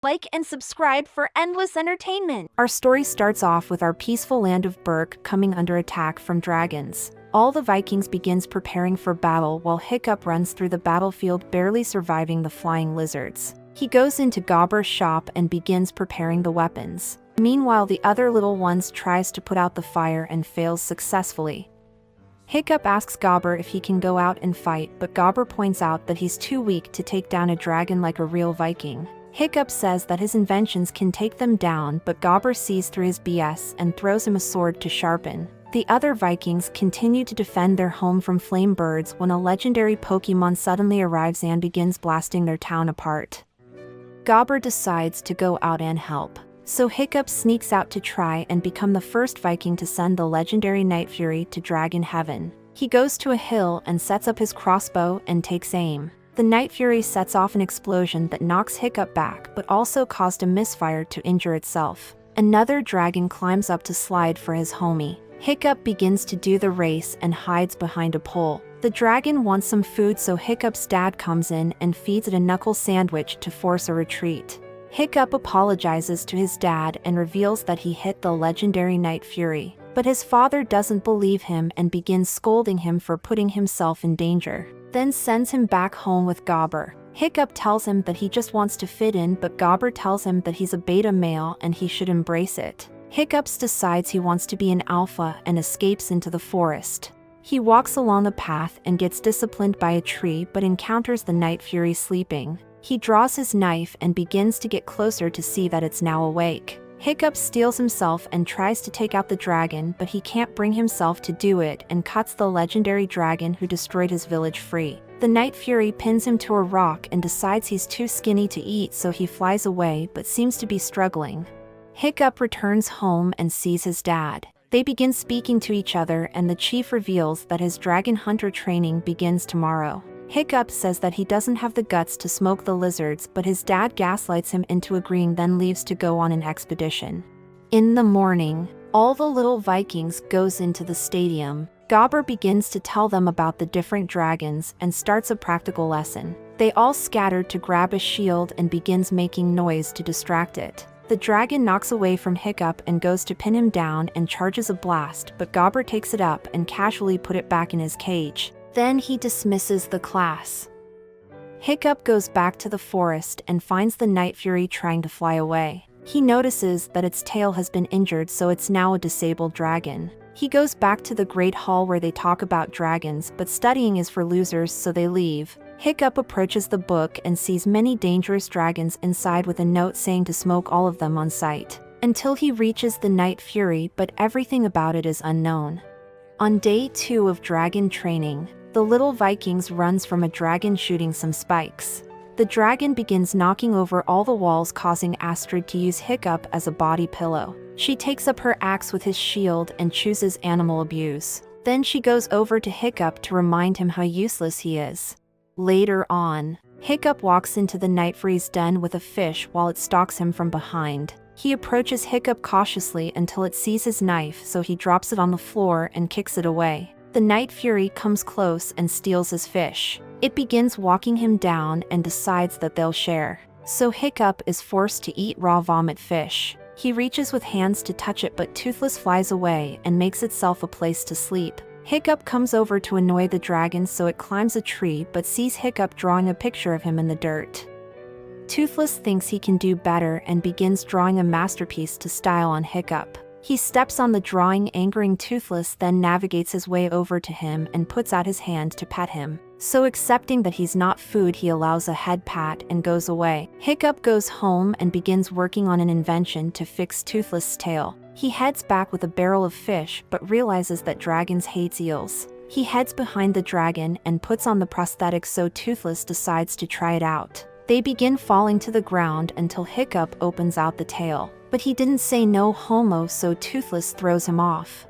Like and subscribe for endless entertainment. Our story starts off with our peaceful land of Berk coming under attack from dragons. All the Vikings begins preparing for battle while Hiccup runs through the battlefield barely surviving the flying lizards. He goes into Gobber's shop and begins preparing the weapons. Meanwhile, the other little ones tries to put out the fire and fails successfully. Hiccup asks Gobber if he can go out and fight, but Gobber points out that he's too weak to take down a dragon like a real Viking. Hiccup says that his inventions can take them down, but Gobber sees through his BS and throws him a sword to sharpen. The other Vikings continue to defend their home from flame birds when a legendary Pokemon suddenly arrives and begins blasting their town apart. Gobber decides to go out and help, so Hiccup sneaks out to try and become the first Viking to send the legendary Night Fury to Dragon Heaven. He goes to a hill and sets up his crossbow and takes aim. The Night Fury sets off an explosion that knocks Hiccup back but also caused a misfire to injure itself. Another dragon climbs up to slide for his homie. Hiccup begins to do the race and hides behind a pole. The dragon wants some food, so Hiccup's dad comes in and feeds it a knuckle sandwich to force a retreat. Hiccup apologizes to his dad and reveals that he hit the legendary Night Fury, but his father doesn't believe him and begins scolding him for putting himself in danger, then sends him back home with Gobber. Hiccup tells him that he just wants to fit in, but Gobber tells him that he's a beta male and he should embrace it. Hiccup decides he wants to be an alpha and escapes into the forest. He walks along a path and gets disciplined by a tree but encounters the Night Fury sleeping. He draws his knife and begins to get closer to see that it's now awake. Hiccup steels himself and tries to take out the dragon, but he can't bring himself to do it and cuts the legendary dragon who destroyed his village free. The Night Fury pins him to a rock and decides he's too skinny to eat, so he flies away but seems to be struggling. Hiccup returns home and sees his dad. They begin speaking to each other and the chief reveals that his dragon hunter training begins tomorrow. Hiccup says that he doesn't have the guts to smoke the lizards, but his dad gaslights him into agreeing, then leaves to go on an expedition. In the morning, all the little Vikings goes into the stadium. Gobber begins to tell them about the different dragons and starts a practical lesson. They all scatter to grab a shield and begins making noise to distract it. The dragon knocks away from Hiccup and goes to pin him down and charges a blast, but Gobber takes it up and casually put it back in his cage. Then he dismisses the class. Hiccup goes back to the forest and finds the Night Fury trying to fly away. He notices that its tail has been injured, so it's now a disabled dragon. He goes back to the Great Hall where they talk about dragons, but studying is for losers, so they leave. Hiccup approaches the book and sees many dangerous dragons inside with a note saying to smoke all of them on sight, until he reaches the Night Fury, but everything about it is unknown. On day 2 of dragon training, the little Vikings runs from a dragon shooting some spikes. The dragon begins knocking over all the walls, causing Astrid to use Hiccup as a body pillow. She takes up her axe with his shield and chooses animal abuse. Then she goes over to Hiccup to remind him how useless he is. Later on, Hiccup walks into the Night Fury's den with a fish while it stalks him from behind. He approaches Hiccup cautiously until it sees his knife, so he drops it on the floor and kicks it away. The Night Fury comes close and steals his fish. It begins walking him down and decides that they'll share. So Hiccup is forced to eat raw vomit fish. He reaches with hands to touch it, but Toothless flies away and makes itself a place to sleep. Hiccup comes over to annoy the dragon, so it climbs a tree but sees Hiccup drawing a picture of him in the dirt. Toothless thinks he can do better and begins drawing a masterpiece to style on Hiccup. He steps on the drawing, angering Toothless, then navigates his way over to him and puts out his hand to pet him. So accepting that he's not food, he allows a head pat and goes away. Hiccup goes home and begins working on an invention to fix Toothless' tail. He heads back with a barrel of fish but realizes that dragons hate eels. He heads behind the dragon and puts on the prosthetic, so Toothless decides to try it out. They begin falling to the ground until Hiccup opens out the tail. But he didn't say no homo, so Toothless throws him off.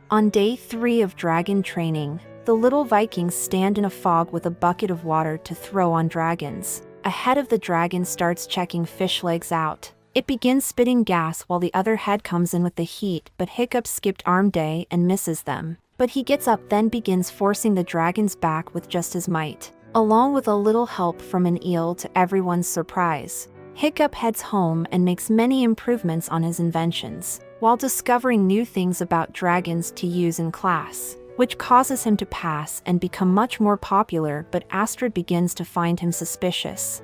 On day 3 of dragon training, the little Vikings stand in a fog with a bucket of water to throw on dragons. A head of the dragon starts checking fish legs out. It begins spitting gas while the other head comes in with the heat, but Hiccup skipped arm day and misses them. But he gets up, then begins forcing the dragon's back with just his might, along with a little help from an eel to everyone's surprise. Hiccup heads home and makes many improvements on his inventions, while discovering new things about dragons to use in class, which causes him to pass and become much more popular, but Astrid begins to find him suspicious.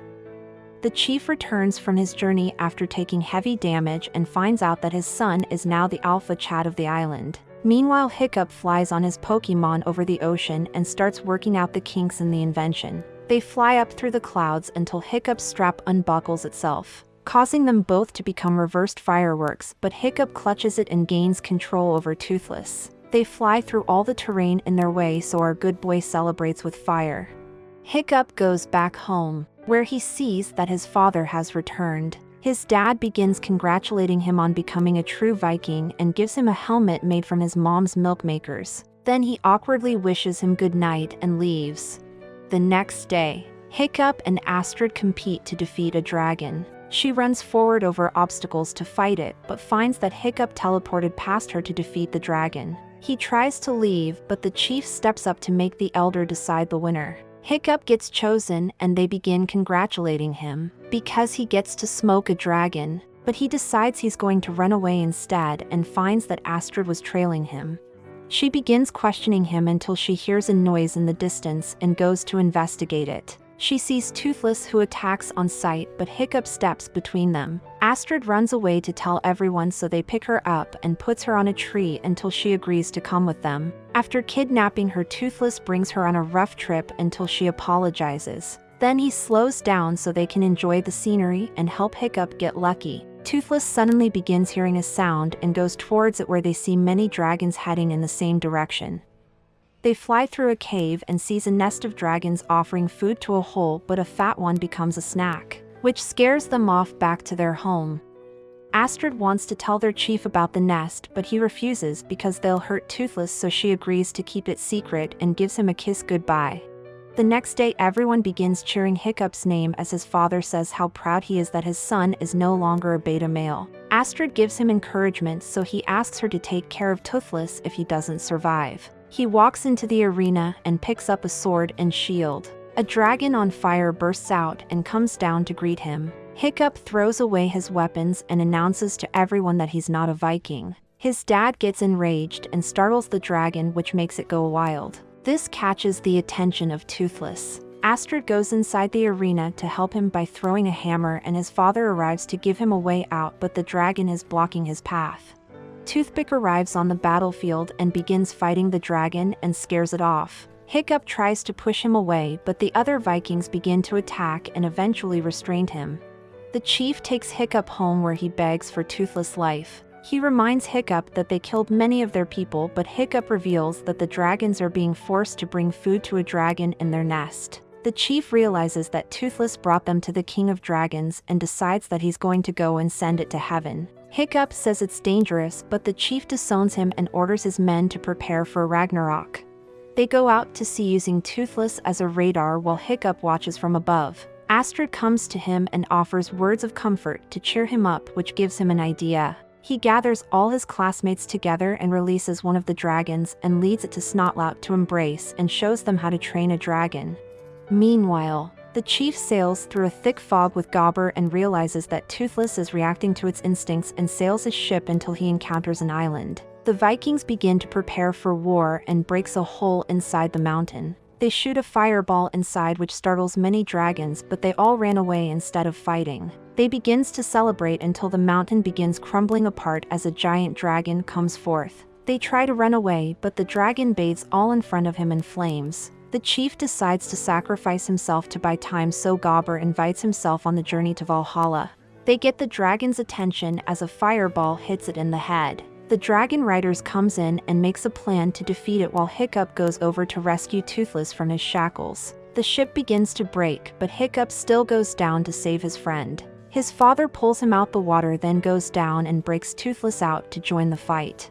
The chief returns from his journey after taking heavy damage and finds out that his son is now the alpha chat of the island. Meanwhile, Hiccup flies on his Pokemon over the ocean and starts working out the kinks in the invention. They fly up through the clouds until Hiccup's strap unbuckles itself, causing them both to become reversed fireworks, but Hiccup clutches it and gains control over Toothless. They fly through all the terrain in their way, so our good boy celebrates with fire. Hiccup goes back home, where he sees that his father has returned. His dad begins congratulating him on becoming a true Viking and gives him a helmet made from his mom's milk makers. Then he awkwardly wishes him good night and leaves. The next day, Hiccup and Astrid compete to defeat a dragon. She runs forward over obstacles to fight it, but finds that Hiccup teleported past her to defeat the dragon. He tries to leave, but the chief steps up to make the elder decide the winner. Hiccup gets chosen and they begin congratulating him because he gets to smoke a dragon, but he decides he's going to run away instead and finds that Astrid was trailing him. She begins questioning him until she hears a noise in the distance and goes to investigate it. She sees Toothless, who attacks on sight, but Hiccup steps between them. Astrid runs away to tell everyone, so they pick her up and puts her on a tree until she agrees to come with them. After kidnapping her, Toothless brings her on a rough trip until she apologizes. Then he slows down so they can enjoy the scenery and help Hiccup get lucky. Toothless suddenly begins hearing a sound and goes towards it, where they see many dragons heading in the same direction. They fly through a cave and sees a nest of dragons offering food to a whole, but a fat one becomes a snack, which scares them off back to their home. Astrid wants to tell their chief about the nest, but he refuses because they'll hurt Toothless, so she agrees to keep it secret and gives him a kiss goodbye. The next day, everyone begins cheering Hiccup's name as his father says how proud he is that his son is no longer a beta male. Astrid gives him encouragement, so he asks her to take care of Toothless if he doesn't survive. He walks into the arena and picks up a sword and shield. A dragon on fire bursts out and comes down to greet him. Hiccup throws away his weapons and announces to everyone that he's not a Viking. His dad gets enraged and startles the dragon, which makes it go wild. This catches the attention of Toothless. Astrid goes inside the arena to help him by throwing a hammer, and his father arrives to give him a way out, but the dragon is blocking his path. Toothpick arrives on the battlefield and begins fighting the dragon and scares it off. Hiccup tries to push him away, but the other Vikings begin to attack and eventually restrain him. The chief takes Hiccup home, where he begs for Toothless' life. He reminds Hiccup that they killed many of their people, but Hiccup reveals that the dragons are being forced to bring food to a dragon in their nest. The chief realizes that Toothless brought them to the king of dragons and decides that he's going to go and send it to heaven. Hiccup says it's dangerous, but the chief disowns him and orders his men to prepare for Ragnarok. They go out to sea using Toothless as a radar while Hiccup watches from above. Astrid comes to him and offers words of comfort to cheer him up, which gives him an idea. He gathers all his classmates together and releases one of the dragons and leads it to Snotlout to embrace and shows them how to train a dragon. Meanwhile, the chief sails through a thick fog with Gobber and realizes that Toothless is reacting to its instincts and sails his ship until he encounters an island. The Vikings begin to prepare for war and breaks a hole inside the mountain. They shoot a fireball inside, which startles many dragons, but they all ran away instead of fighting. They begins to celebrate until the mountain begins crumbling apart as a giant dragon comes forth. They try to run away, but the dragon bathes all in front of him in flames. The chief decides to sacrifice himself to buy time, so Gobber invites himself on the journey to Valhalla. They get the dragon's attention as a fireball hits it in the head. The dragon riders comes in and makes a plan to defeat it, while Hiccup goes over to rescue Toothless from his shackles. The ship begins to break, but Hiccup still goes down to save his friend. His father pulls him out the water, then goes down and breaks Toothless out to join the fight.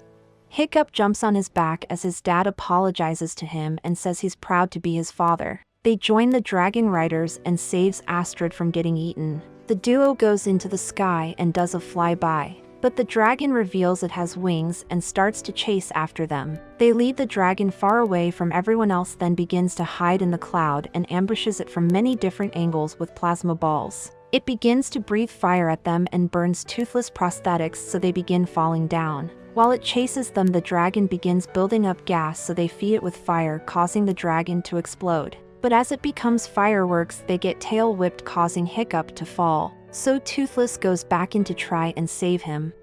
Hiccup jumps on his back as his dad apologizes to him and says he's proud to be his father. They join the dragon riders and saves Astrid from getting eaten. The duo goes into the sky and does a flyby, but the dragon reveals it has wings and starts to chase after them. They lead the dragon far away from everyone else, then begins to hide in the cloud and ambushes it from many different angles with plasma balls. It begins to breathe fire at them and burns toothless prosthetics, so they begin falling down. While it chases them, the dragon begins building up gas, so they feed it with fire, causing the dragon to explode. But as it becomes fireworks, they get tail whipped, causing Hiccup to fall. So Toothless goes back in to try and save him.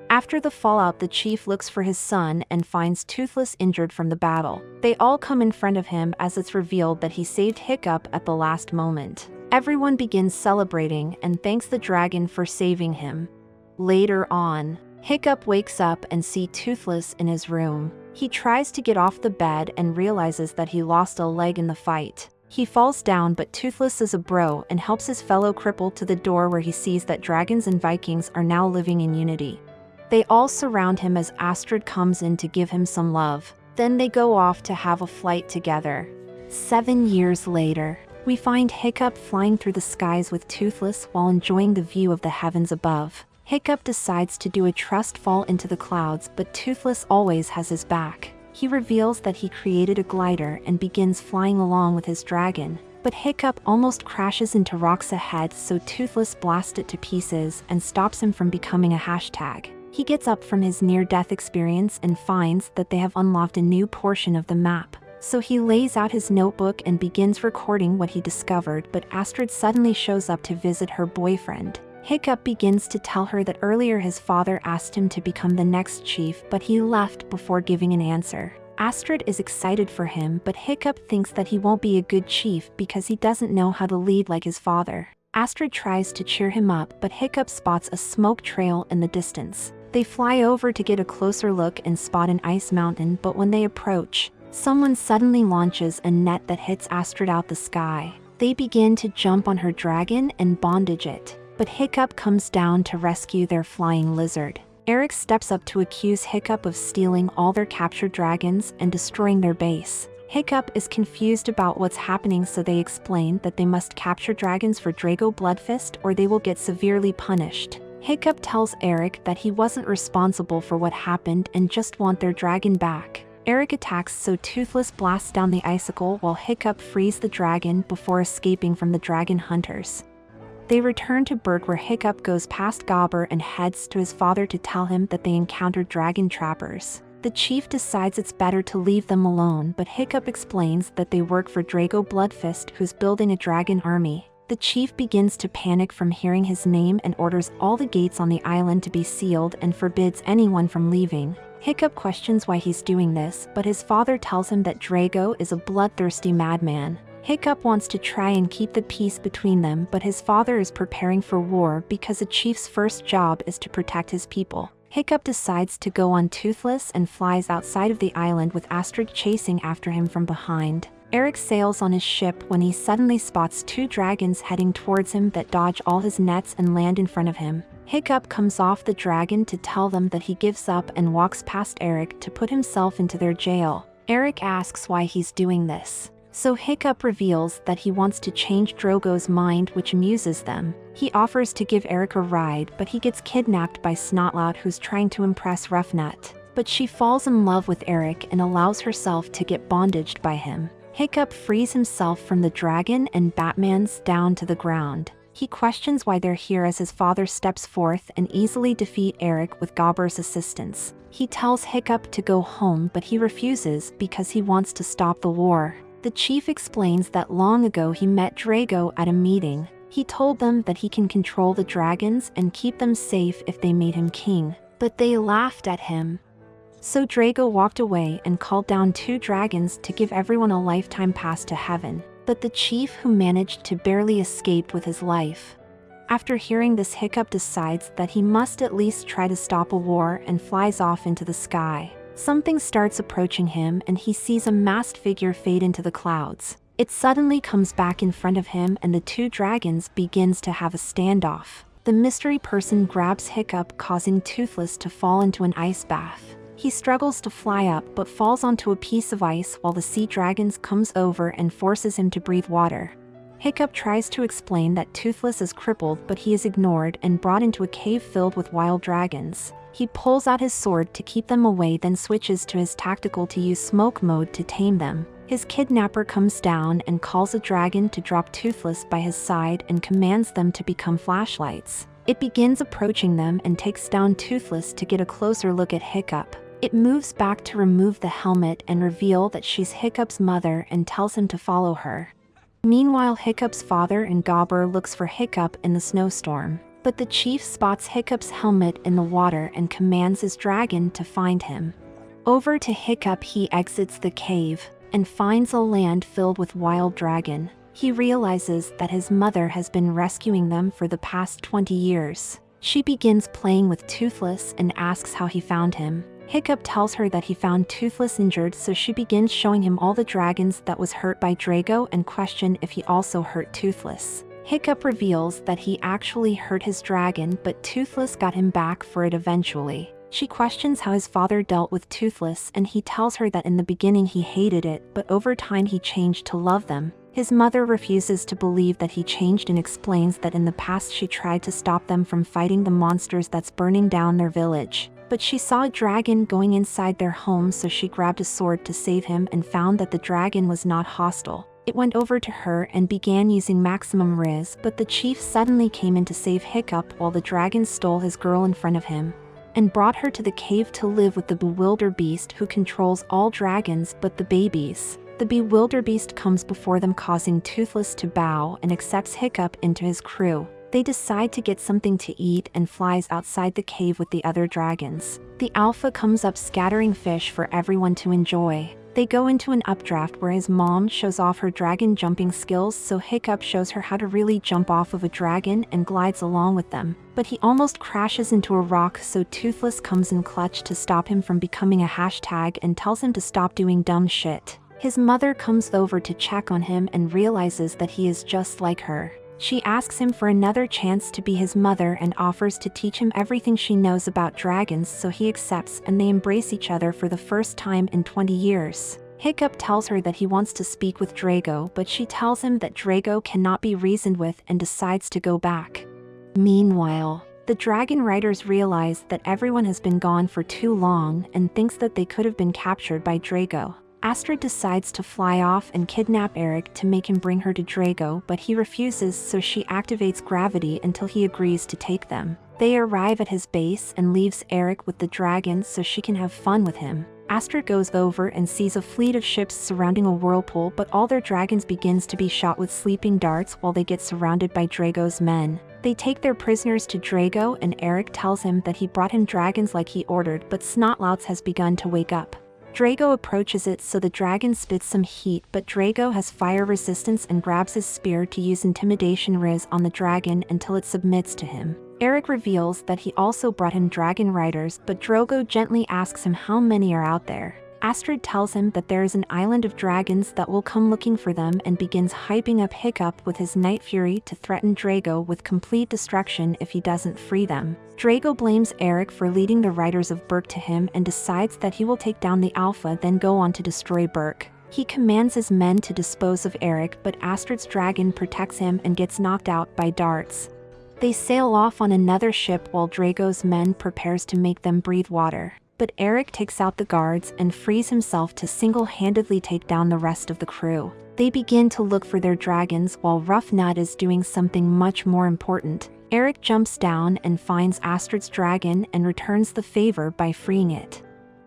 After the fallout, the chief looks for his son and finds Toothless injured from the battle. They all come in front of him as it's revealed that he saved Hiccup at the last moment. Everyone begins celebrating and thanks the dragon for saving him. Later on, Hiccup wakes up and sees Toothless in his room. He tries to get off the bed and realizes that he lost a leg in the fight. He falls down, but Toothless is a bro and helps his fellow cripple to the door, where he sees that dragons and Vikings are now living in unity. They all surround him as Astrid comes in to give him some love. Then they go off to have a flight together. 7 years later, we find Hiccup flying through the skies with Toothless while enjoying the view of the heavens above. Hiccup decides to do a trust fall into the clouds, but Toothless always has his back. He reveals that he created a glider and begins flying along with his dragon. But Hiccup almost crashes into rocks ahead, so Toothless blasts it to pieces and stops him from becoming a hashtag. He gets up from his near-death experience and finds that they have unlocked a new portion of the map. So he lays out his notebook and begins recording what he discovered, but Astrid suddenly shows up to visit her boyfriend. Hiccup begins to tell her that earlier his father asked him to become the next chief, but he left before giving an answer. Astrid is excited for him, but Hiccup thinks that he won't be a good chief because he doesn't know how to lead like his father. Astrid tries to cheer him up, but Hiccup spots a smoke trail in the distance. They fly over to get a closer look and spot an ice mountain, but when they approach, someone suddenly launches a net that hits Astrid out the sky. They begin to jump on her dragon and bondage it, but Hiccup comes down to rescue their flying lizard. Eric steps up to accuse Hiccup of stealing all their captured dragons and destroying their base. Hiccup is confused about what's happening, so they explain that they must capture dragons for Drago Bloodfist or they will get severely punished. Hiccup tells Eric that he wasn't responsible for what happened and just want their dragon back. Eric attacks, so Toothless blasts down the icicle while Hiccup frees the dragon before escaping from the dragon hunters. They return to Berg, where Hiccup goes past Gobber and heads to his father to tell him that they encountered dragon trappers. The chief decides it's better to leave them alone, but Hiccup explains that they work for Drago Bloodfist, who's building a dragon army. The chief begins to panic from hearing his name and orders all the gates on the island to be sealed and forbids anyone from leaving. Hiccup questions why he's doing this, but his father tells him that Drago is a bloodthirsty madman. Hiccup wants to try and keep the peace between them, but his father is preparing for war because a chief's first job is to protect his people. Hiccup decides to go on Toothless and flies outside of the island with Astrid chasing after him from behind. Eric sails on his ship when he suddenly spots 2 dragons heading towards him that dodge all his nets and land in front of him. Hiccup comes off the dragon to tell them that he gives up and walks past Eric to put himself into their jail. Eric asks why he's doing this. So Hiccup reveals that he wants to change Drogo's mind, which amuses them. He offers to give Eric a ride, but he gets kidnapped by Snotlout, who's trying to impress Roughnut. But she falls in love with Eric and allows herself to get bondaged by him. Hiccup frees himself from the dragon and Batman's down to the ground. He questions why they're here as his father steps forth and easily defeat Eric with Gobber's assistance. He tells Hiccup to go home, but he refuses because he wants to stop the war. The chief explains that long ago he met Drago at a meeting. He told them that he can control the dragons and keep them safe if they made him king, but they laughed at him. So Drago walked away and called down 2 dragons to give everyone a lifetime pass to heaven, but the chief, who managed to barely escape with his life. After hearing this, Hiccup decides that he must at least try to stop a war and flies off into the sky. Something starts approaching him and he sees a masked figure fade into the clouds. It suddenly comes back in front of him and the 2 dragons begins to have a standoff. The mystery person grabs Hiccup, causing Toothless to fall into an ice bath. He struggles to fly up but falls onto a piece of ice while the sea dragons comes over and forces him to breathe water. Hiccup tries to explain that Toothless is crippled, but he is ignored and brought into a cave filled with wild dragons. He pulls out his sword to keep them away, then switches to his tactical to use smoke mode to tame them. His kidnapper comes down and calls a dragon to drop Toothless by his side and commands them to become flashlights. It begins approaching them and takes down Toothless to get a closer look at Hiccup. It moves back to remove the helmet and reveal that she's Hiccup's mother and tells him to follow her. Meanwhile, Hiccup's father and Gobber looks for Hiccup in the snowstorm, but the chief spots Hiccup's helmet in the water and commands his dragon to find him. Over to Hiccup, he exits the cave and finds a land filled with wild dragon. He realizes that his mother has been rescuing them for the past 20 years. She begins playing with Toothless and asks how he found him. Hiccup tells her that he found Toothless injured, so she begins showing him all the dragons that was hurt by Drago and question if he also hurt Toothless. Hiccup reveals that he actually hurt his dragon, but Toothless got him back for it eventually. She questions how his father dealt with Toothless, and he tells her that in the beginning he hated it, but over time he changed to love them. His mother refuses to believe that he changed and explains that in the past she tried to stop them from fighting the monsters that's burning down their village. But she saw a dragon going inside their home, so she grabbed a sword to save him and found that the dragon was not hostile. It went over to her and began using maximum riz, but the chief suddenly came in to save Hiccup while the dragon stole his girl in front of him and brought her to the cave to live with the Bewilder Beast, who controls all dragons but the babies. The Bewilder Beast comes before them, causing Toothless to bow and accepts Hiccup into his crew. They decide to get something to eat and flies outside the cave with the other dragons. The Alpha comes up scattering fish for everyone to enjoy. They go into an updraft where his mom shows off her dragon jumping skills, so Hiccup shows her how to really jump off of a dragon and glides along with them. But he almost crashes into a rock, so Toothless comes in clutch to stop him from becoming a hashtag and tells him to stop doing dumb shit. His mother comes over to check on him and realizes that he is just like her. She asks him for another chance to be his mother and offers to teach him everything she knows about dragons, so he accepts and they embrace each other for the first time in 20 years. Hiccup tells her that he wants to speak with Drago, but she tells him that Drago cannot be reasoned with and decides to go back. Meanwhile, the dragon riders realize that everyone has been gone for too long and thinks that they could have been captured by Drago. Astrid decides to fly off and kidnap Eric to make him bring her to Drago, but he refuses, so she activates gravity until he agrees to take them. They arrive at his base and leaves Eric with the dragons so she can have fun with him. Astrid goes over and sees a fleet of ships surrounding a whirlpool, but all their dragons begins to be shot with sleeping darts while they get surrounded by Drago's men. They take their prisoners to Drago and Eric tells him that he brought him dragons like he ordered, but Snotlouts has begun to wake up. Drago approaches it, so the dragon spits some heat, but Drago has fire resistance and grabs his spear to use intimidation riz on the dragon until it submits to him. Eric reveals that he also brought him dragon riders, but Drogo gently asks him how many are out there. Astrid tells him that there is an island of dragons that will come looking for them and begins hyping up Hiccup with his Night Fury to threaten Drago with complete destruction if he doesn't free them. Drago blames Eric for leading the riders of Berk to him and decides that he will take down the Alpha, then go on to destroy Berk. He commands his men to dispose of Eric, but Astrid's dragon protects him and gets knocked out by darts. They sail off on another ship while Drago's men prepares to make them breathe water. But Eric takes out the guards and frees himself to single-handedly take down the rest of the crew. They begin to look for their dragons while Rough Nut is doing something much more important. Eric jumps down and finds Astrid's dragon and returns the favor by freeing it.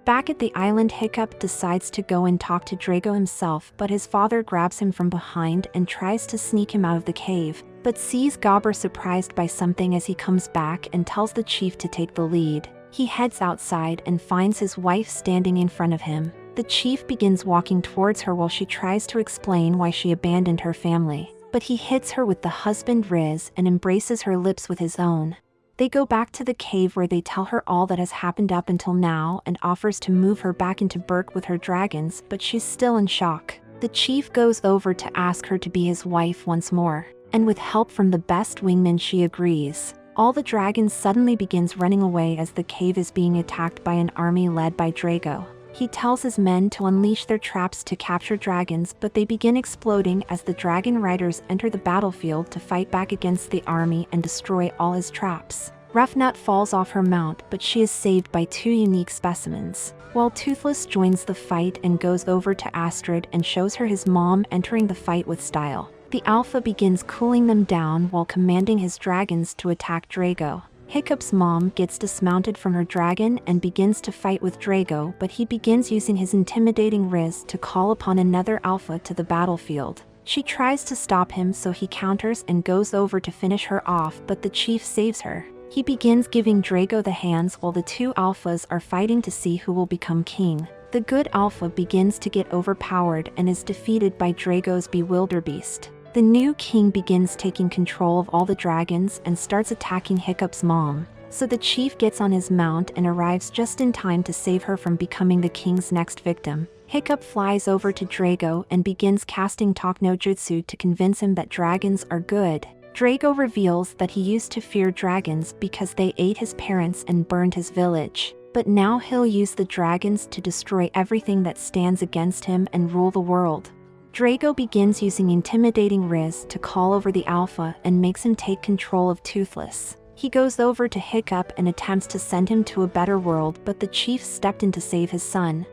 Back at the island, Hiccup decides to go and talk to Drago himself, but his father grabs him from behind and tries to sneak him out of the cave, but sees Gobber surprised by something as he comes back and tells the chief to take the lead. He heads outside and finds his wife standing in front of him. The chief begins walking towards her while she tries to explain why she abandoned her family, but he hits her with the husband Riz and embraces her lips with his own. They go back to the cave where they tell her all that has happened up until now and offers to move her back into Berk with her dragons, but she's still in shock. The chief goes over to ask her to be his wife once more, and with help from the best wingman she agrees. All the dragons suddenly begins running away as the cave is being attacked by an army led by Drago. He tells his men to unleash their traps to capture dragons, but they begin exploding as the dragon riders enter the battlefield to fight back against the army and destroy all his traps. Roughnut falls off her mount, but she is saved by two unique specimens. While Toothless joins the fight and goes over to Astrid and shows her his mom entering the fight with style. The Alpha begins cooling them down while commanding his dragons to attack Drago. Hiccup's mom gets dismounted from her dragon and begins to fight with Drago, but he begins using his intimidating riz to call upon another Alpha to the battlefield. She tries to stop him, so he counters and goes over to finish her off, but the chief saves her. He begins giving Drago the hands while the two Alphas are fighting to see who will become king. The good Alpha begins to get overpowered and is defeated by Drago's bewilderbeast. The new king begins taking control of all the dragons and starts attacking Hiccup's mom. So the chief gets on his mount and arrives just in time to save her from becoming the king's next victim. Hiccup flies over to Drago and begins casting Talk no Jutsu to convince him that dragons are good. Drago reveals that he used to fear dragons because they ate his parents and burned his village. But now he'll use the dragons to destroy everything that stands against him and rule the world. Drago begins using intimidating riz to call over the Alpha and makes him take control of Toothless. He goes over to Hiccup and attempts to send him to a better world, but the chief stepped in to save his son.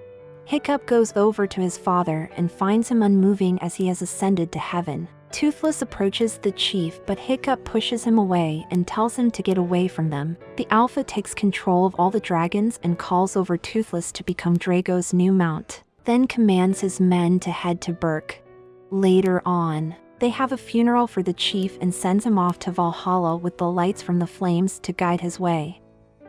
Hiccup goes over to his father and finds him unmoving as he has ascended to heaven. Toothless approaches the chief, but Hiccup pushes him away and tells him to get away from them. The Alpha takes control of all the dragons and calls over Toothless to become Drago's new mount, then commands his men to head to Berk. Later on, they have a funeral for the chief and sends him off to Valhalla with the lights from the flames to guide his way.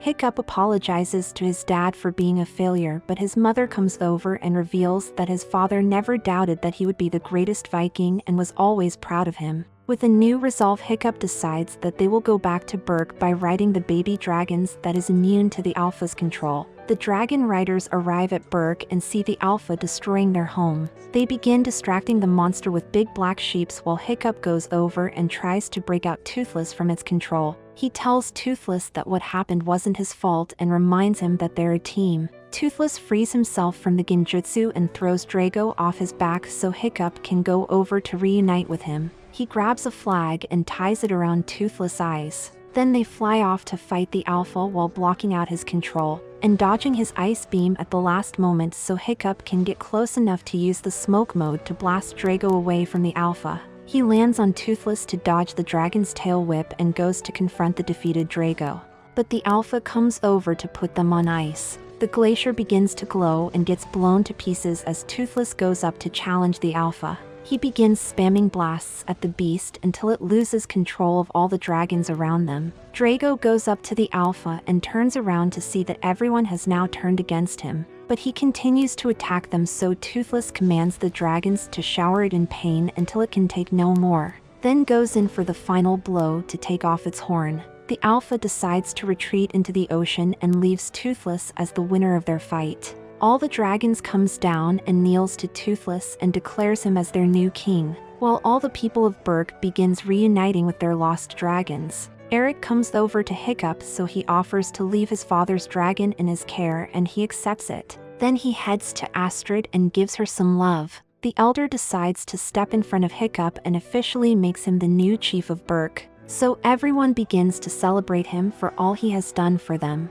Hiccup apologizes to his dad for being a failure, but his mother comes over and reveals that his father never doubted that he would be the greatest Viking and was always proud of him. With a new resolve, Hiccup decides that they will go back to Berk by riding the baby dragons that is immune to the Alpha's control. The dragon riders arrive at Berk and see the Alpha destroying their home. They begin distracting the monster with big black sheeps while Hiccup goes over and tries to break out Toothless from its control. He tells Toothless that what happened wasn't his fault and reminds him that they're a team. Toothless frees himself from the genjutsu and throws Drago off his back so Hiccup can go over to reunite with him. He grabs a flag and ties it around Toothless' eyes. Then they fly off to fight the Alpha while blocking out his control and dodging his ice beam at the last moment so Hiccup can get close enough to use the smoke mode to blast Drago away from the Alpha. He lands on Toothless to dodge the dragon's tail whip and goes to confront the defeated Drago. But the Alpha comes over to put them on ice. The glacier begins to glow and gets blown to pieces as Toothless goes up to challenge the Alpha. He begins spamming blasts at the beast until it loses control of all the dragons around them. Drago goes up to the Alpha and turns around to see that everyone has now turned against him. But he continues to attack them, so Toothless commands the dragons to shower it in pain until it can take no more, then goes in for the final blow to take off its horn. The Alpha decides to retreat into the ocean and leaves Toothless as the winner of their fight. All the dragons comes down and kneels to Toothless and declares him as their new king, while all the people of Berk begins reuniting with their lost dragons. Eric comes over to Hiccup, so he offers to leave his father's dragon in his care and he accepts it. Then he heads to Astrid and gives her some love. The elder decides to step in front of Hiccup and officially makes him the new chief of Berk. So everyone begins to celebrate him for all he has done for them.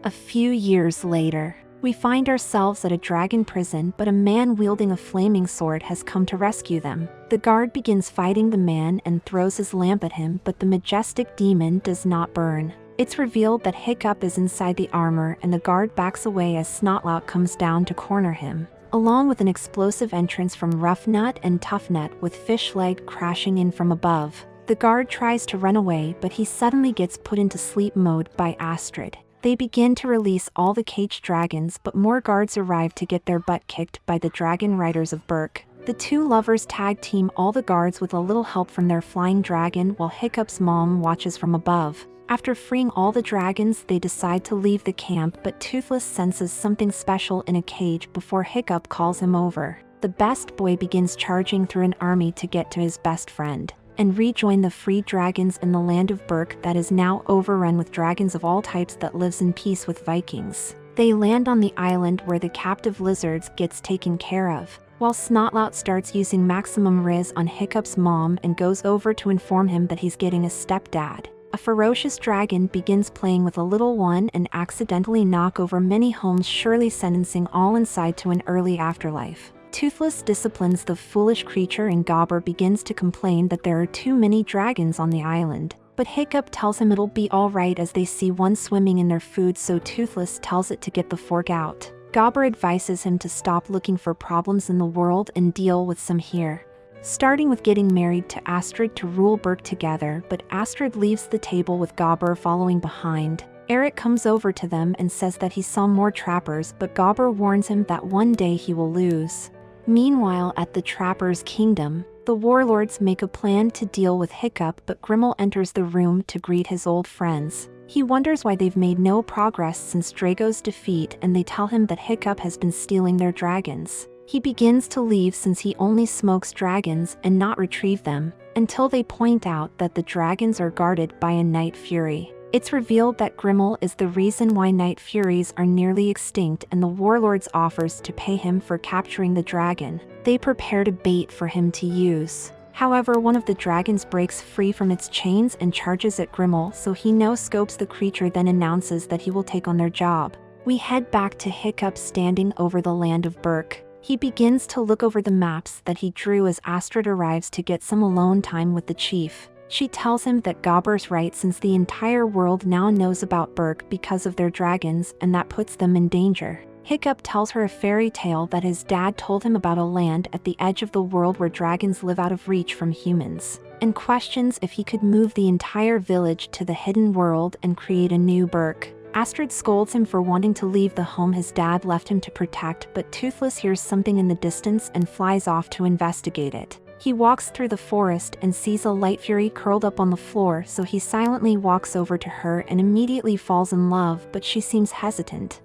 A few years later, we find ourselves at a dragon prison, but a man wielding a flaming sword has come to rescue them. The guard begins fighting the man and throws his lamp at him, but the majestic demon does not burn. It's revealed that Hiccup is inside the armor and the guard backs away as Snotlout comes down to corner him, along with an explosive entrance from Roughnut and Toughnut with Fishleg crashing in from above. The guard tries to run away, but he suddenly gets put into sleep mode by Astrid. They begin to release all the caged dragons, but more guards arrive to get their butt kicked by the dragon riders of Berk. The two lovers tag team all the guards with a little help from their flying dragon while Hiccup's mom watches from above. After freeing all the dragons, they decide to leave the camp, but Toothless senses something special in a cage before Hiccup calls him over. The best boy begins charging through an army to get to his best friend and rejoin the freed dragons in the land of Berk that is now overrun with dragons of all types that lives in peace with Vikings. They land on the island where the captive lizards gets taken care of, while Snotlout starts using maximum riz on Hiccup's mom and goes over to inform him that he's getting a stepdad. A ferocious dragon begins playing with a little one and accidentally knock over many homes, surely sentencing all inside to an early afterlife. Toothless disciplines the foolish creature and Gobber begins to complain that there are too many dragons on the island. But Hiccup tells him it'll be alright as they see one swimming in their food, so Toothless tells it to get the fork out. Gobber advises him to stop looking for problems in the world and deal with some here. Starting with getting married to Astrid to rule Berk together, but Astrid leaves the table with Gobber following behind. Eric comes over to them and says that he saw more trappers, but Gobber warns him that one day he will lose. Meanwhile, at the Trappers' Kingdom, the warlords make a plan to deal with Hiccup, but Grimmel enters the room to greet his old friends. He wonders why they've made no progress since Drago's defeat, and they tell him that Hiccup has been stealing their dragons. He begins to leave since he only smokes dragons and not retrieve them, until they point out that the dragons are guarded by a night fury. It's revealed that Grimmel is the reason why night furies are nearly extinct, and the warlords offers to pay him for capturing the dragon. They prepared a bait for him to use. However, one of the dragons breaks free from its chains and charges at Grimmel, so he no-scopes the creature, then announces that he will take on their job. We head back to Hiccup standing over the land of Berk. He begins to look over the maps that he drew as Astrid arrives to get some alone time with the chief. She tells him that Gobber's right since the entire world now knows about Berk because of their dragons, and that puts them in danger. Hiccup tells her a fairy tale that his dad told him about a land at the edge of the world where dragons live out of reach from humans, and questions if he could move the entire village to the hidden world and create a new Berk. Astrid scolds him for wanting to leave the home his dad left him to protect, but Toothless hears something in the distance and flies off to investigate it. He walks through the forest and sees a light fury curled up on the floor, so he silently walks over to her and immediately falls in love, but she seems hesitant.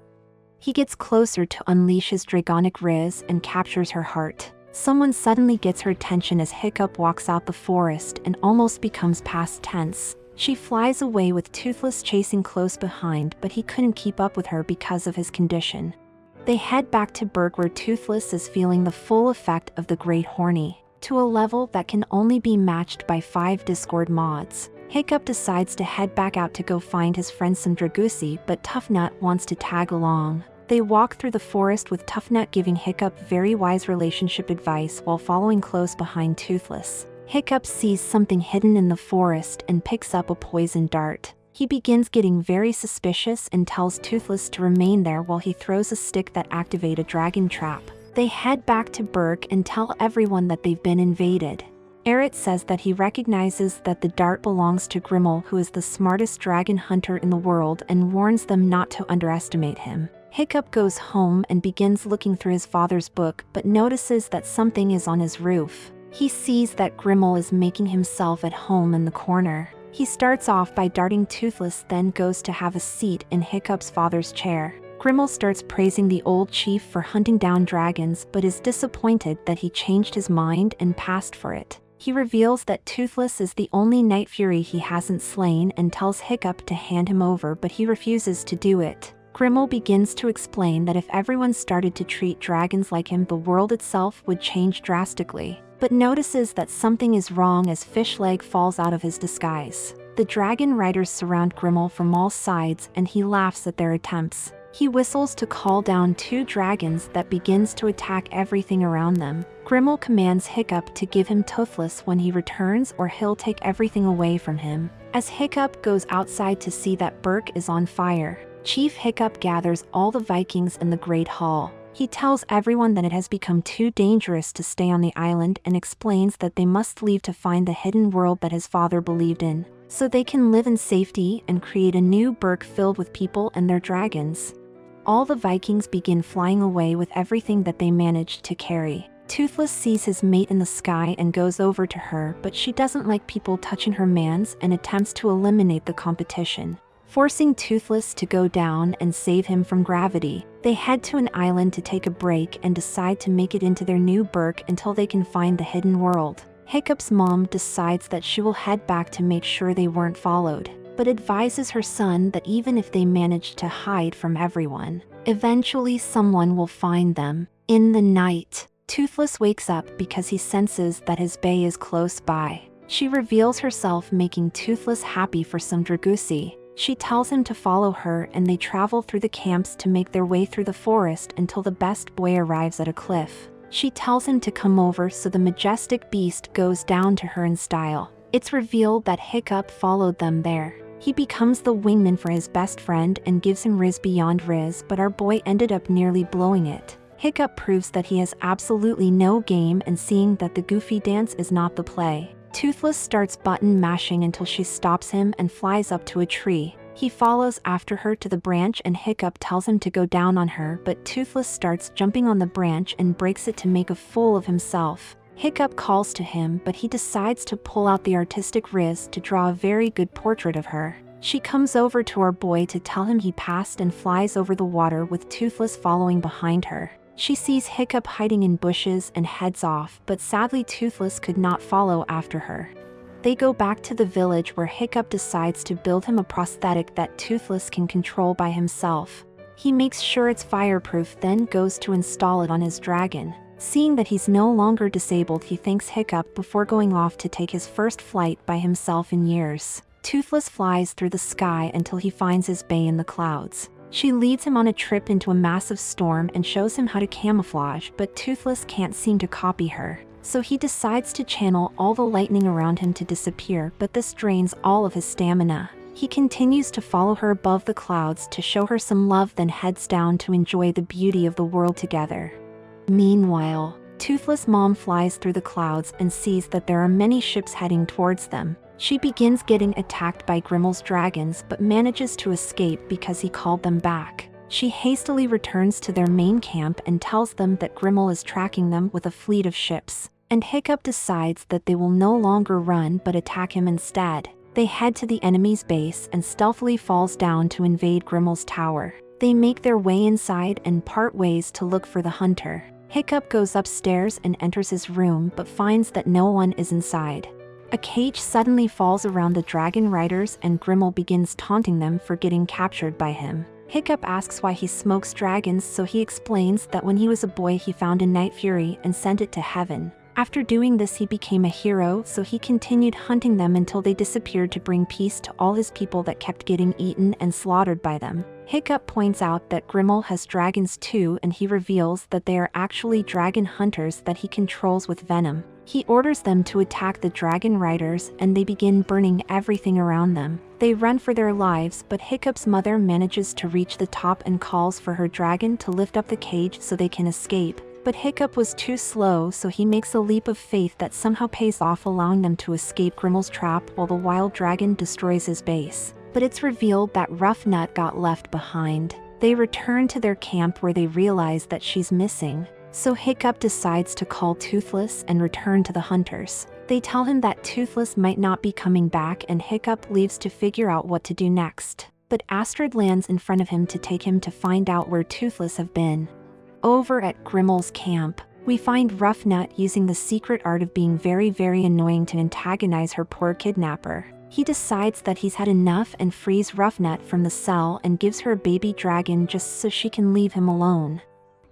He gets closer to unleash his dragonic riz and captures her heart. Someone suddenly gets her attention as Hiccup walks out the forest and almost becomes past tense. She flies away with Toothless chasing close behind, but he couldn't keep up with her because of his condition. They head back to Berk where Toothless is feeling the full effect of the Great Horny, to a level that can only be matched by 5 Discord mods. Hiccup decides to head back out to go find his friend some Dragusi, but Toughnut wants to tag along. They walk through the forest with Toughnut giving Hiccup very wise relationship advice while following close behind Toothless. Hiccup sees something hidden in the forest and picks up a poison dart. He begins getting very suspicious and tells Toothless to remain there while he throws a stick that activates a dragon trap. They head back to Berk and tell everyone that they've been invaded. Eric says that he recognizes that the dart belongs to Grimmel, who is the smartest dragon hunter in the world, and warns them not to underestimate him. Hiccup goes home and begins looking through his father's book, but notices that something is on his roof. He sees that Grimmel is making himself at home in the corner. He starts off by darting Toothless, then goes to have a seat in Hiccup's father's chair. Grimmel starts praising the old chief for hunting down dragons, but is disappointed that he changed his mind and passed for it. He reveals that Toothless is the only Night Fury he hasn't slain and tells Hiccup to hand him over, but he refuses to do it. Grimmel begins to explain that if everyone started to treat dragons like him, the world itself would change drastically, but notices that something is wrong as Fishleg falls out of his disguise. The dragon riders surround Grimmel from all sides and he laughs at their attempts. He whistles to call down 2 dragons that begins to attack everything around them. Grimmel commands Hiccup to give him Toothless when he returns or he'll take everything away from him. As Hiccup goes outside to see that Berk is on fire, Chief Hiccup gathers all the Vikings in the Great Hall. He tells everyone that it has become too dangerous to stay on the island and explains that they must leave to find the hidden world that his father believed in, so they can live in safety and create a new Berk filled with people and their dragons. All the Vikings begin flying away with everything that they managed to carry. Toothless sees his mate in the sky and goes over to her, but she doesn't like people touching her mans and attempts to eliminate the competition, forcing Toothless to go down and save him from gravity. They head to an island to take a break and decide to make it into their new Berk until they can find the hidden world. Hiccup's mom decides that she will head back to make sure they weren't followed, but advises her son that even if they manage to hide from everyone, eventually someone will find them. In the night, Toothless wakes up because he senses that his bae is close by. She reveals herself, making Toothless happy for some dragusi. She tells him to follow her, and they travel through the camps to make their way through the forest until the best boy arrives at a cliff. She tells him to come over, so the majestic beast goes down to her in style. It's revealed that Hiccup followed them there. He becomes the wingman for his best friend and gives him Riz beyond Riz, but our boy ended up nearly blowing it. Hiccup proves that he has absolutely no game, and seeing that the goofy dance is not the play, Toothless starts button mashing until she stops him and flies up to a tree. He follows after her to the branch, and Hiccup tells him to go down on her, but Toothless starts jumping on the branch and breaks it to make a fool of himself. Hiccup calls to him, but he decides to pull out the artistic Riz to draw a very good portrait of her. She comes over to our boy to tell him he passed and flies over the water with Toothless following behind her. She sees Hiccup hiding in bushes and heads off, but sadly Toothless could not follow after her. They go back to the village, where Hiccup decides to build him a prosthetic that Toothless can control by himself. He makes sure it's fireproof, then goes to install it on his dragon. Seeing that he's no longer disabled, he thanks Hiccup before going off to take his first flight by himself in years. Toothless flies through the sky until he finds his bae in the clouds. She leads him on a trip into a massive storm and shows him how to camouflage, but Toothless can't seem to copy her. So he decides to channel all the lightning around him to disappear, but this drains all of his stamina. He continues to follow her above the clouds to show her some love, then heads down to enjoy the beauty of the world together. Meanwhile, Toothless' mom flies through the clouds and sees that there are many ships heading towards them. She begins getting attacked by Grimmel's dragons, but manages to escape because he called them back. She hastily returns to their main camp and tells them that Grimmel is tracking them with a fleet of ships, and Hiccup decides that they will no longer run but attack him instead. They head to the enemy's base and stealthily falls down to invade Grimmel's tower. They make their way inside and part ways to look for the hunter. Hiccup goes upstairs and enters his room, but finds that no one is inside. A cage suddenly falls around the dragon riders, and Grimmel begins taunting them for getting captured by him. Hiccup asks why he smokes dragons, so he explains that when he was a boy he found a night fury and sent it to heaven. After doing this he became a hero, so he continued hunting them until they disappeared to bring peace to all his people that kept getting eaten and slaughtered by them. Hiccup points out that Grimmel has dragons too, and he reveals that they are actually dragon hunters that he controls with venom. He orders them to attack the dragon riders, and they begin burning everything around them. They run for their lives, but Hiccup's mother manages to reach the top and calls for her dragon to lift up the cage so they can escape. But Hiccup was too slow, so he makes a leap of faith that somehow pays off, allowing them to escape Grimmel's trap while the wild dragon destroys his base. But it's revealed that Rough Nut got left behind. They return to their camp, where they realize that she's missing. So Hiccup decides to call Toothless and return to the hunters. They tell him that Toothless might not be coming back, and Hiccup leaves to figure out what to do next. But Astrid lands in front of him to take him to find out where Toothless have been. Over at Grimmel's camp, we find Rough Nut using the secret art of being very annoying to antagonize her poor kidnapper. He decides that he's had enough and frees Rough Nut from the cell and gives her a baby dragon just so she can leave him alone.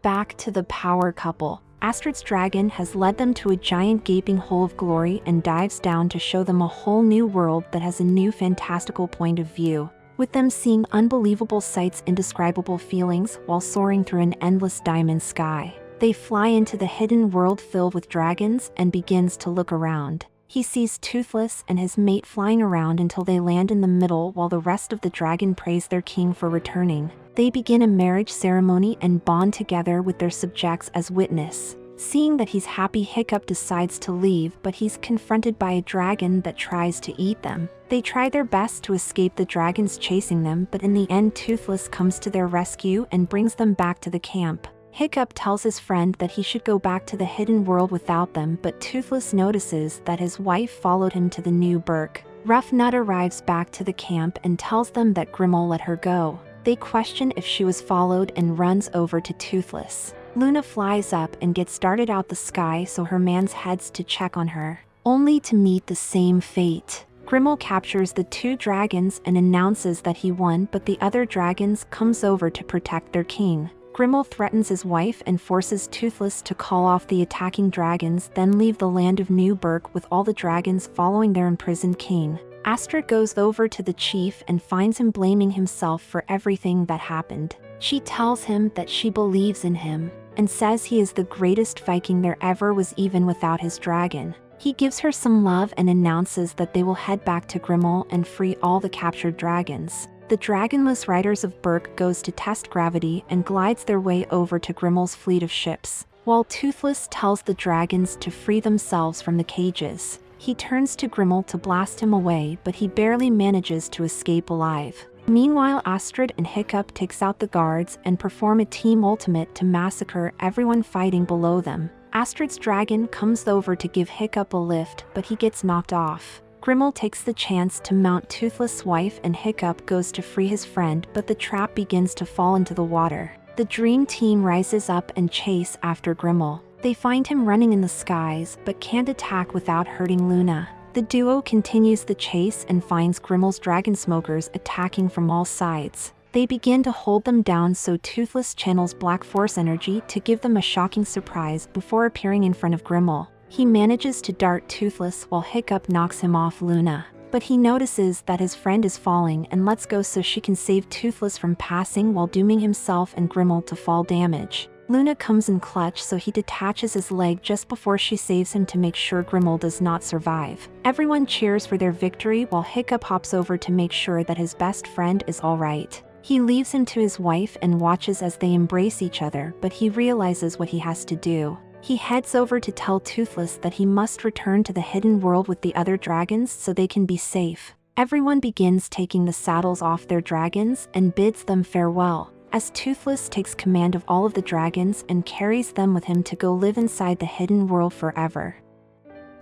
Back to the power couple. Astrid's dragon has led them to a giant gaping hole of glory and dives down to show them a whole new world that has a new fantastical point of view, with them seeing unbelievable sights, indescribable feelings while soaring through an endless diamond sky. They fly into the hidden world filled with dragons and begins to look around. He sees Toothless and his mate flying around until they land in the middle, while the rest of the dragon praise their king for returning. They begin a marriage ceremony and bond together with their subjects as witness. Seeing that he's happy, Hiccup decides to leave, but he's confronted by a dragon that tries to eat them. They try their best to escape the dragons chasing them, but in the end Toothless comes to their rescue and brings them back to the camp. Hiccup tells his friend that he should go back to the hidden world without them, but Toothless notices that his wife followed him to the new Burke. Rough Nut arrives back to the camp and tells them that Grimmel let her go. They question if she was followed and runs over to Toothless. Luna flies up and gets darted out the sky, so her man's heads to check on her, only to meet the same fate. Grimmel captures the two dragons and announces that he won, but the other dragons comes over to protect their king. Grimmel threatens his wife and forces Toothless to call off the attacking dragons, then leave the land of New Berk with all the dragons following their imprisoned king. Astrid goes over to the chief and finds him blaming himself for everything that happened. She tells him that she believes in him, and says he is the greatest Viking there ever was even without his dragon. He gives her some love and announces that they will head back to Grimmel and free all the captured dragons. The dragonless riders of Berk goes to test gravity and glides their way over to Grimmel's fleet of ships, while Toothless tells the dragons to free themselves from the cages. He turns to Grimmel to blast him away, but he barely manages to escape alive. Meanwhile, Astrid and Hiccup takes out the guards and perform a team ultimate to massacre everyone fighting below them. Astrid's dragon comes over to give Hiccup a lift, but he gets knocked off. Grimmel takes the chance to mount Toothless' wife and Hiccup goes to free his friend, but the trap begins to fall into the water. The dream team rises up and chase after Grimmel. They find him running in the skies, but can't attack without hurting Luna. The duo continues the chase and finds Grimmel's dragon smokers attacking from all sides. They begin to hold them down, so Toothless channels Black Force energy to give them a shocking surprise before appearing in front of Grimmel. He manages to dart Toothless while Hiccup knocks him off Luna. But he notices that his friend is falling and lets go so she can save Toothless from passing while dooming himself and Grimmel to fall damage. Luna comes in clutch, so he detaches his leg just before she saves him to make sure Grimmel does not survive. Everyone cheers for their victory while Hiccup hops over to make sure that his best friend is alright. He leaves him to his wife and watches as they embrace each other, but he realizes what he has to do. He heads over to tell Toothless that he must return to the hidden world with the other dragons so they can be safe. Everyone begins taking the saddles off their dragons and bids them farewell, as Toothless takes command of all of the dragons and carries them with him to go live inside the hidden world forever.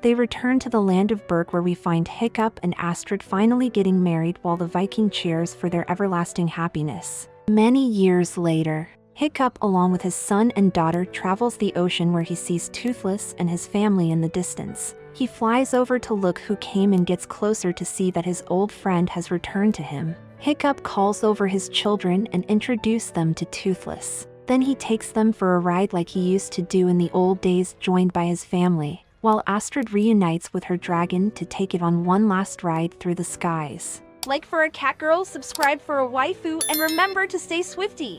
They return to the land of Berk, where we find Hiccup and Astrid finally getting married while the Viking cheers for their everlasting happiness. Many years later, Hiccup, along with his son and daughter, travels the ocean where he sees Toothless and his family in the distance. He flies over to look who came and gets closer to see that his old friend has returned to him. Hiccup calls over his children and introduces them to Toothless. Then he takes them for a ride like he used to do in the old days, joined by his family, while Astrid reunites with her dragon to take it on one last ride through the skies. Like for a cat girl, subscribe for a waifu, and remember to stay swifty.